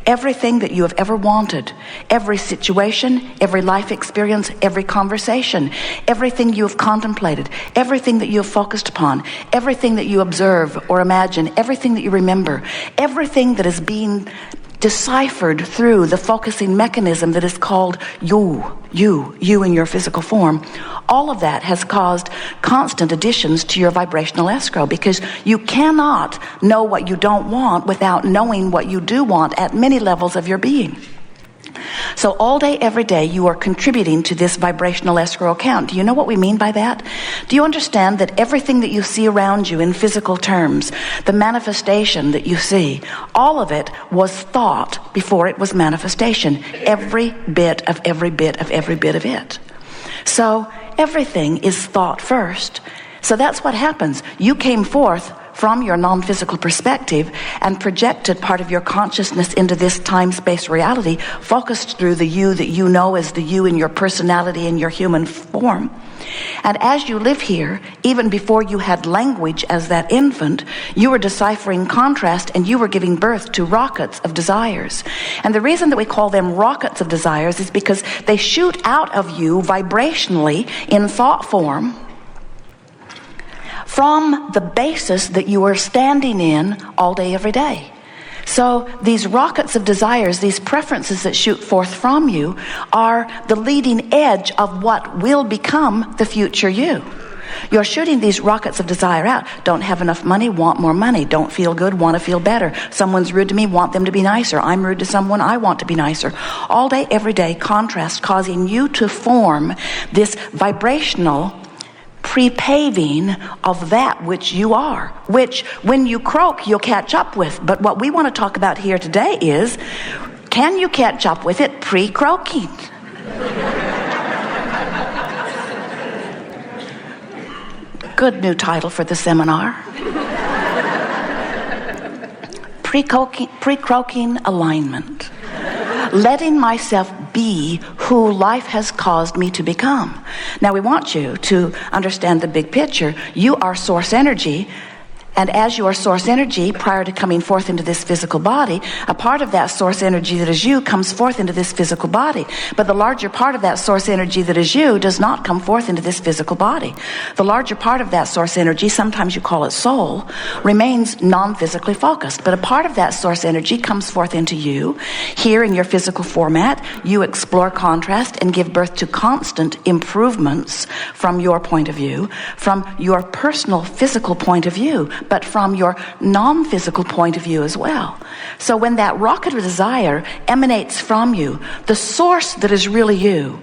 Everything that you have ever wanted, every situation, every life experience, every conversation, everything you have contemplated, everything that you have focused upon, everything that you observe or imagine, everything that you remember, everything that is being deciphered through the focusing mechanism that is called you in your physical form, all of that has caused constant additions to your vibrational escrow, because you cannot know what you don't want without knowing what you do want at many levels of your being. So all day, every day, you are contributing to this vibrational escrow account. Do you know what we mean by that? Do you understand that everything that you see around you in physical terms, the manifestation that you see, all of it was thought before it was manifestation. Every bit of it. So everything is thought first. So that's what happens. You came forth from your non-physical perspective and projected part of your consciousness into this time-space reality, focused through the you that you know as the you in your personality and your human form. And as you live here, even before you had language as that infant, you were deciphering contrast, and you were giving birth to rockets of desires. And the reason that we call them rockets of desires is because they shoot out of you vibrationally in thought form from the basis that you are standing in all day, every day. So these rockets of desires, these preferences that shoot forth from you, are the leading edge of what will become the future you. You're shooting these rockets of desire out. Don't have enough money, want more money. Don't feel good, want to feel better. Someone's rude to me, want them to be nicer. I'm rude to someone, I want to be nicer. All day, every day, contrast causing you to form this vibrational pre-paving of that which you are, which when you croak, you'll catch up with. But what we want to talk about here today is, can you catch up with it pre-croaking? Good new title for the seminar. Pre-croaking alignment. Letting myself be who life has caused me to become. Now we want you to understand the big picture. You are source energy. And as you are source energy, prior to coming forth into this physical body, a part of that source energy that is you comes forth into this physical body. But the larger part of that source energy that is you does not come forth into this physical body. The larger part of that source energy, sometimes you call it soul, remains non-physically focused. But a part of that source energy comes forth into you. Here in your physical format, you explore contrast and give birth to constant improvements from your point of view, from your personal physical point of view, but from your non-physical point of view as well. So when that rocket of desire emanates from you, the source that is really you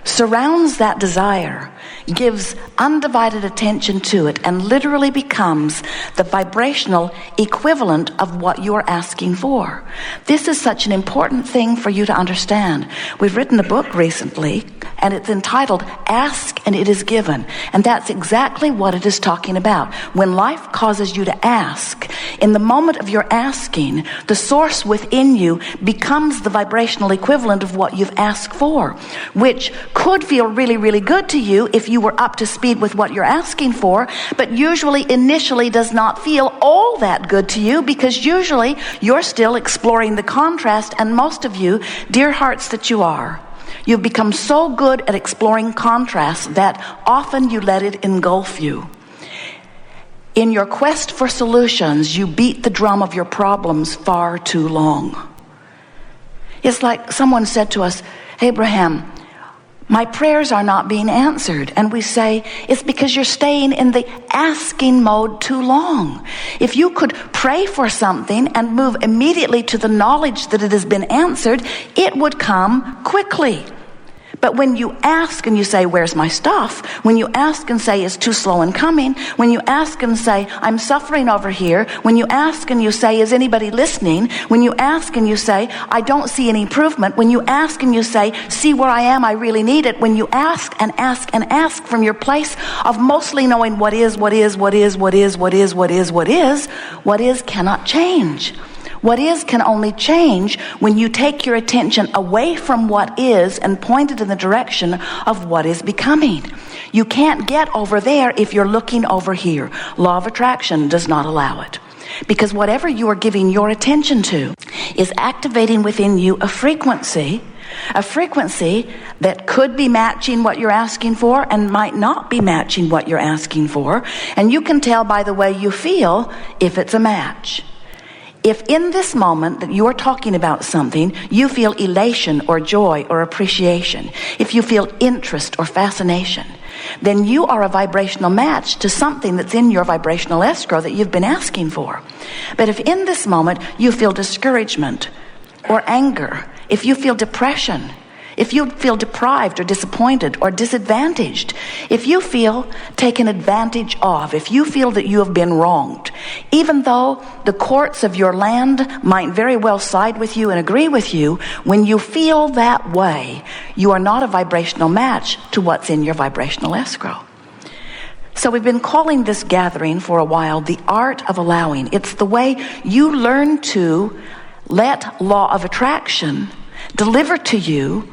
surrounds that desire, gives undivided attention to it, and literally becomes the vibrational equivalent of what you're asking for. This is such an important thing for you to understand. We've written a book recently, and it's entitled Ask and It Is Given. And that's exactly what it is talking about. When life causes you to ask, in the moment of your asking, the source within you becomes the vibrational equivalent of what you've asked for, which could feel really, really good to you if you were up to speed with what you're asking for, but usually initially does not feel all that good to you, because usually you're still exploring the contrast. And most of you, dear hearts that you are, you've become so good at exploring contrast that often you let it engulf you. In your quest for solutions, you beat the drum of your problems far too long. It's like someone said to us, Abraham, my prayers are not being answered. And we say, it's because you're staying in the asking mode too long. If you could pray for something and move immediately to the knowledge that it has been answered, it would come quickly. But when you ask and you say, where's my stuff? When you ask and say, it's too slow in coming. When you ask and say, I'm suffering over here. When you ask and you say, is anybody listening? When you ask and you say, I don't see any improvement. When you ask and you say, see where I am, I really need it. When you ask and ask and ask from your place of mostly knowing what is cannot change. What is can only change when you take your attention away from what is and point it in the direction of what is becoming. You can't get over there if you're looking over here. Law of attraction does not allow it. Because whatever you are giving your attention to is activating within you a frequency that could be matching what you're asking for and might not be matching what you're asking for. And you can tell by the way you feel if it's a match. If in this moment that you're talking about something, you feel elation or joy or appreciation, if you feel interest or fascination, then you are a vibrational match to something that's in your vibrational escrow that you've been asking for. But if in this moment you feel discouragement or anger, if you feel depression, if you feel deprived or disappointed or disadvantaged, if you feel taken advantage of, if you feel that you have been wronged, even though the courts of your land might very well side with you and agree with you, when you feel that way, you are not a vibrational match to what's in your vibrational escrow. So we've been calling this gathering for a while the art of allowing. It's the way you learn to let law of attraction deliver to you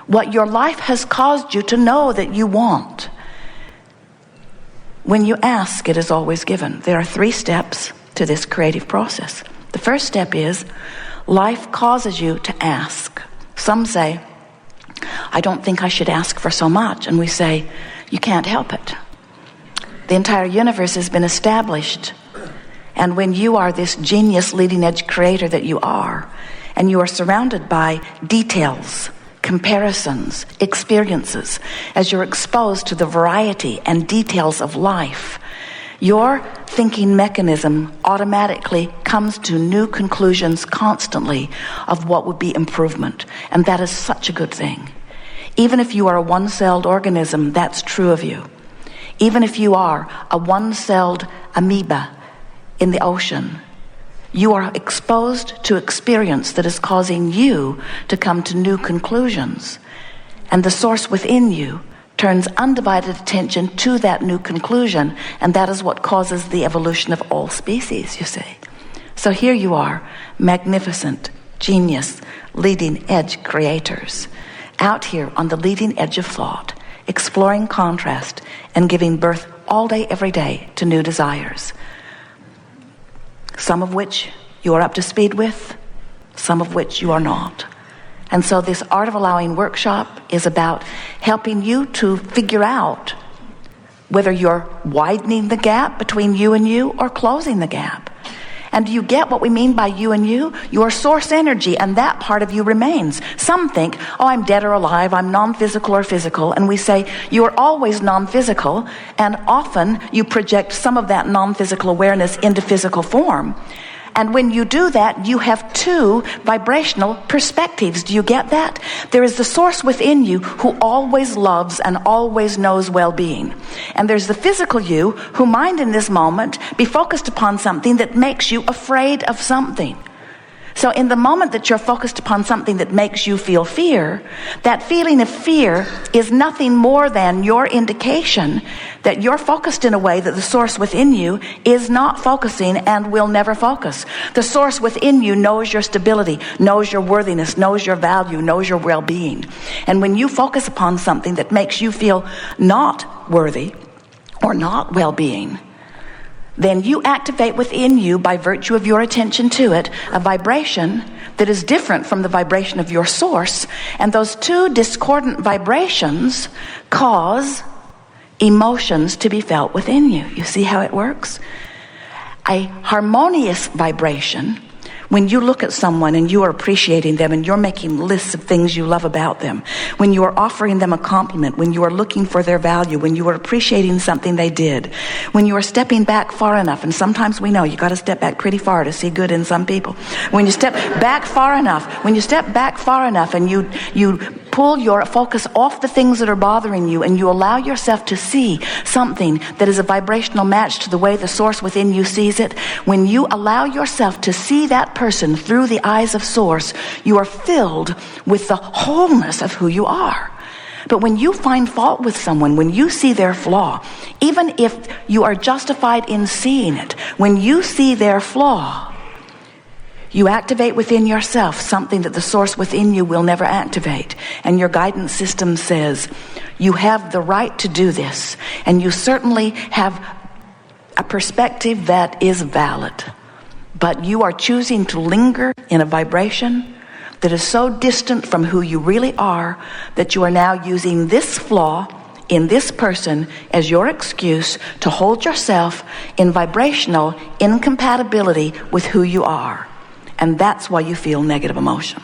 what your life has caused you to know that you want. When you ask, it is always given. There are 3 steps to this creative process. The first step is life causes you to ask. Some say, I don't think I should ask for so much. And we say, you can't help it. The entire universe has been established. And when you are this genius leading edge creator that you are, and you are surrounded by details, comparisons, experiences, as you're exposed to the variety and details of life, your thinking mechanism automatically comes to new conclusions constantly of what would be improvement. And that is such a good thing. Even if you are a one-celled organism, that's true of you. Even if you are a one-celled amoeba in the ocean, you are exposed to experience that is causing you to come to new conclusions. And the source within you turns undivided attention to that new conclusion, and that is what causes the evolution of all species, you see. So here you are, magnificent, genius, leading edge creators, out here on the leading edge of thought, exploring contrast and giving birth all day, every day to new desires. Some of which you are up to speed with, some of which you are not. And so this Art of Allowing workshop is about helping you to figure out whether you're widening the gap between you and you or closing the gap. And do you get what we mean by you and you? Your source energy, and that part of you remains. Some think, oh, I'm dead or alive, I'm non-physical or physical. And we say, you are always non-physical, and often you project some of that non-physical awareness into physical form. And when you do that, you have 2 vibrational perspectives. Do you get that? There is the source within you who always loves and always knows well-being. And there's the physical you who might in this moment be focused upon something that makes you afraid of something. So in the moment that you're focused upon something that makes you feel fear, that feeling of fear is nothing more than your indication that you're focused in a way that the source within you is not focusing and will never focus. The source within you knows your stability, knows your worthiness, knows your value, knows your well-being. And when you focus upon something that makes you feel not worthy or not well-being, then you activate within you, by virtue of your attention to it, a vibration that is different from the vibration of your source. And those 2 discordant vibrations cause emotions to be felt within you. You see how it works? A harmonious vibration, when you look at someone and you are appreciating them and you're making lists of things you love about them, when you are offering them a compliment, when you are looking for their value, when you are appreciating something they did, when you are stepping back far enough, and sometimes we know you got to step back pretty far to see good in some people. When you step back far enough and you pull your focus off the things that are bothering you and you allow yourself to see something that is a vibrational match to the way the source within you sees it, when you allow yourself to see that person through the eyes of source, you are filled with the wholeness of who you are. But when you find fault with someone, when you see their flaw, even if you are justified in seeing it, when you see their flaw, you activate within yourself something that the source within you will never activate. And your guidance system says, you have the right to do this. And you certainly have a perspective that is valid. but you are choosing to linger in a vibration that is so distant from who you really are that you are now using this flaw in this person as your excuse to hold yourself in vibrational incompatibility with who you are. And that's why you feel negative emotion.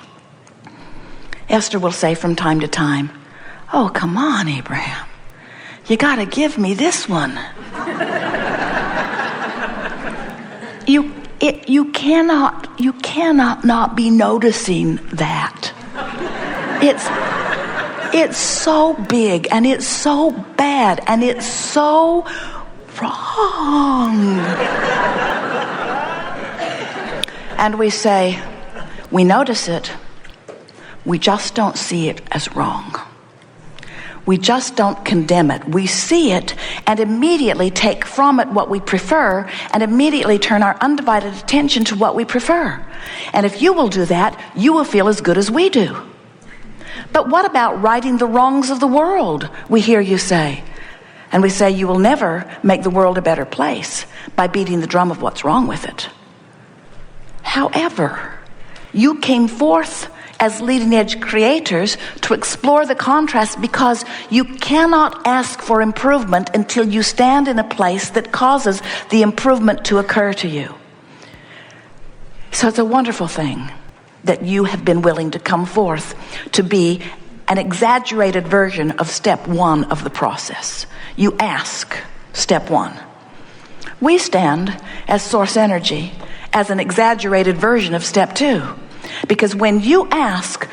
Esther will say from time to time, "Oh, come on, Abraham. You got to give me this one." You cannot not be noticing that. It's so big and it's so bad and it's so wrong. And we say, we notice it, we just don't see it as wrong. We just don't condemn it. We see it and immediately take from it what we prefer and immediately turn our undivided attention to what we prefer. And if you will do that, you will feel as good as we do. But what about righting the wrongs of the world, we hear you say. And we say you will never make the world a better place by beating the drum of what's wrong with it. However, you came forth as leading edge creators to explore the contrast because you cannot ask for improvement until you stand in a place that causes the improvement to occur to you. So it's a wonderful thing that you have been willing to come forth to be an exaggerated version of step one of the process. You ask, step one. We stand as source energy as an exaggerated version of step two. Because when you ask,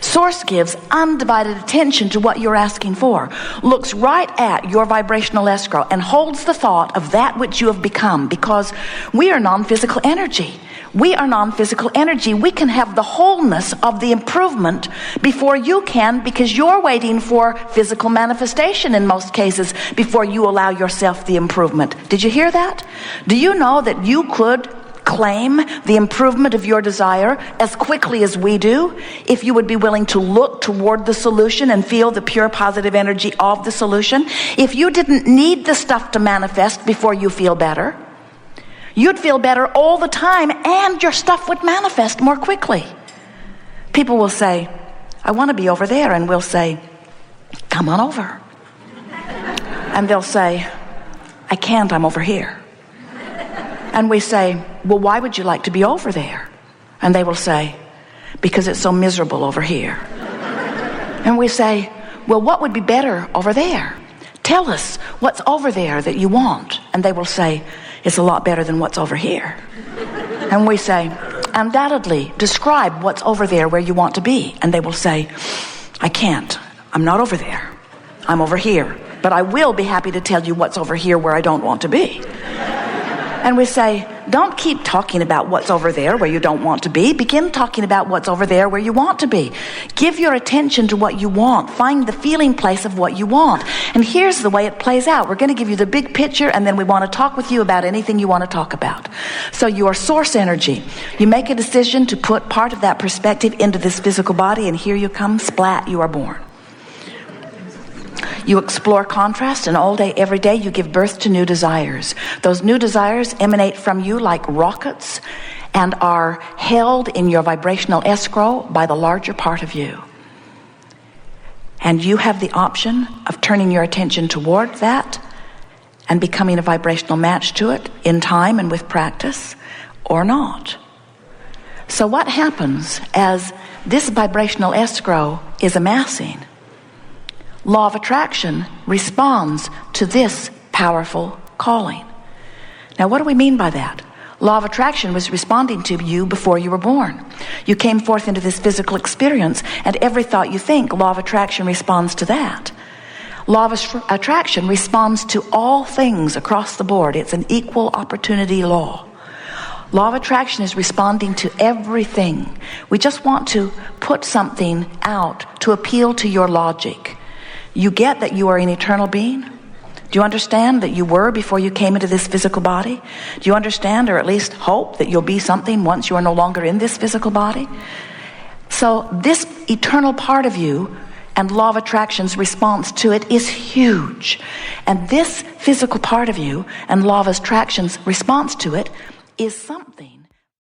source gives undivided attention to what you're asking for, looks right at your vibrational escrow and holds the thought of that which you have become, because we are non-physical energy. We are non-physical energy. We can have the wholeness of the improvement before you can, because you're waiting for physical manifestation in most cases before you allow yourself the improvement. Did you hear that? Do you know that you could claim the improvement of your desire as quickly as we do if you would be willing to look toward the solution and feel the pure positive energy of the solution? If you didn't need the stuff to manifest before you feel better, you'd feel better all the time and your stuff would manifest more quickly. People will say, "I want to be over there," and we'll say, "Come on over." And they'll say, "I can't, I'm over here." And we say, "Well, why would you like to be over there?" And they will say, "Because it's so miserable over here." And we say, "Well, what would be better over there? Tell us what's over there that you want." And they will say, "It's a lot better than what's over here." And we say, "Undoubtedly, describe what's over there where you want to be." And they will say, "I can't. I'm not over there. I'm over here. But I will be happy to tell you what's over here where I don't want to be." And we say, "Don't keep talking about what's over there where you don't want to be. Begin talking about what's over there where you want to be. Give your attention to what you want. Find the feeling place of what you want." And here's the way it plays out. We're going to give you the big picture, and then we want to talk with you about anything you want to talk about. So your source energy, you make a decision to put part of that perspective into this physical body, and here you come, splat, you are born. You explore contrast, and all day, every day, you give birth to new desires. Those new desires emanate from you like rockets and are held in your vibrational escrow by the larger part of you. And you have the option of turning your attention toward that and becoming a vibrational match to it in time and with practice, or not. So what happens as this vibrational escrow is amassing? Law of attraction responds to this powerful calling. Now, what do we mean by that? Law of attraction was responding to you before you were born. You came forth into this physical experience, and every thought you think, law of attraction responds to that. Law of attraction responds to all things across the board. It's an equal opportunity law. Law of attraction is responding to everything. We just want to put something out to appeal to your logic. You get that you are an eternal being? Do you understand that you were before you came into this physical body? Do you understand, or at least hope, that you'll be something once you are no longer in this physical body? So this eternal part of you and law of attraction's response to it is huge. And this physical part of you and law of attraction's response to it is something